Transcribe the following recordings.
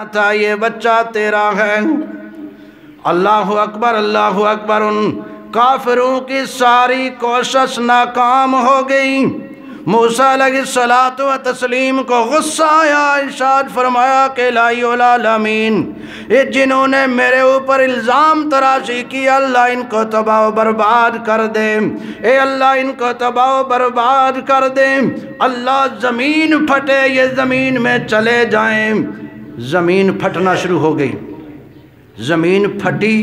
تھا یہ بچہ تیرا ہے۔ اللہ اکبر اللہ اکبر۔ ان کافروں کی ساری کوشش ناکام ہو گئی۔ موسیٰ علیہ الصلوۃ والتسلیم کو غصہ آیا، ارشاد فرمایا کہ الہی العالمین، یہ جنہوں نے میرے اوپر الزام تراشی کیا، اللہ ان کو تباہ و برباد کر دے، اے اللہ ان کو تباہ و برباد کر دے۔ اللہ زمین پھٹے، یہ زمین میں چلے جائیں۔ زمین پھٹنا شروع ہو گئی، زمین پھٹی،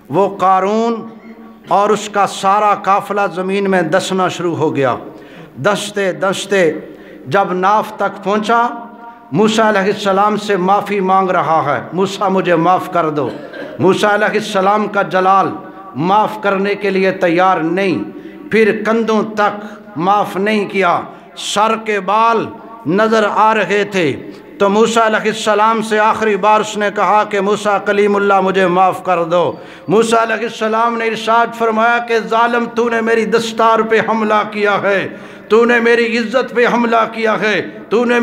وہ قارون اور اس کا سارا قافلہ زمین میں دسنا شروع ہو گیا۔ دستے دستے جب ناف تک پہنچا، موسیٰ علیہ السلام سے معافی مانگ رہا ہے، موسیٰ مجھے معاف کر دو۔ موسیٰ علیہ السلام کا جلال معاف کرنے کے لیے تیار نہیں، پھر کندھوں تک معاف نہیں کیا، سر کے بال نظر آ رہے تھے۔ تو موسیٰ علیہ السلام سے آخری بار اس نے کہا کہ موسیٰ کلیم اللہ مجھے معاف کر دو۔ موسیٰ علیہ السلام نے ارشاد فرمایا کہ ظالم، تو نے میری دستار پہ حملہ کیا ہے، تو نے میری عزت پہ حملہ کیا ہے، تو نے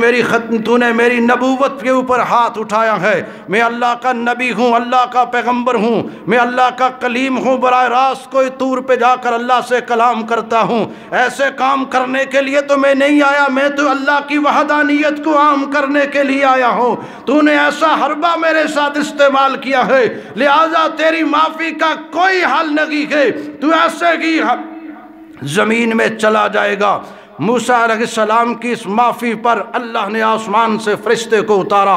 میری نبوت کے اوپر ہاتھ اٹھایا ہے۔ میں اللہ کا نبی ہوں، اللہ کا پیغمبر ہوں، میں اللہ کا کلیم ہوں، براہ راست کوئی طور پہ جا کر اللہ سے کلام کرتا ہوں۔ ایسے کام کرنے کے لیے تو میں نہیں آیا، میں تو اللہ کی وحدانیت کو عام کرنے کے لیے آیا ہوں۔ تو نے ایسا حربہ میرے ساتھ استعمال کیا ہے، لہٰذا تیری معافی کا کوئی حل نہیں ہے، تو ایسے ہی زمین میں چلا جائے گا۔ موسیٰ علیہ السلام کی اس معافی پر اللہ نے آسمان سے فرشتے کو اتارا۔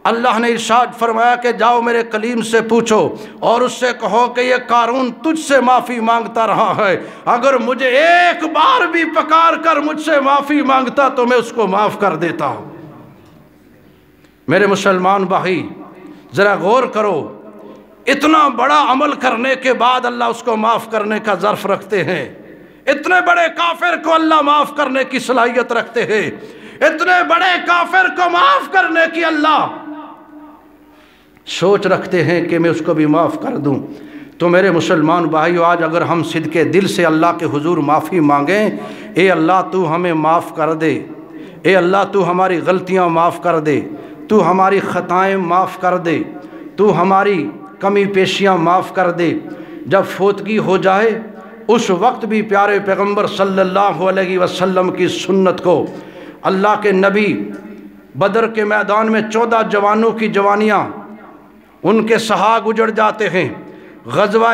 اللہ نے ارشاد فرمایا کہ جاؤ میرے کلیم سے پوچھو اور اس سے کہو کہ یہ قارون تجھ سے معافی مانگتا رہا ہے، اگر مجھے ایک بار بھی پکار کر مجھ سے معافی مانگتا تو میں اس کو معاف کر دیتا ہوں۔ میرے مسلمان بھائی ذرا غور کرو، اتنا بڑا عمل کرنے کے بعد اللہ اس کو معاف کرنے کا ظرف رکھتے ہیں۔ اتنے بڑے کافر کو اللہ معاف کرنے کی صلاحیت رکھتے ہیں، اتنے بڑے کافر کو معاف کرنے کی اللہ سوچ رکھتے ہیں کہ میں اس کو بھی معاف کر دوں۔ تو میرے مسلمان بھائیو، آج اگر ہم صدقے دل سے اللہ کے حضور معافی مانگیں، اے اللہ تو ہمیں معاف کر دے، اے اللہ تو ہماری غلطیاں معاف کر دے، تو ہماری خطائیں معاف کر دے، تو ہماری کمی پیشیاں معاف کر دے۔ جب فوتگی ہو جائے اس وقت بھی پیارے پیغمبر صلی اللہ علیہ وسلم کی سنت کو، اللہ کے نبی بدر کے میدان میں 14 جوانوں کی جوانیاں ان کے سہاگ اجڑ جاتے ہیں، غزوہ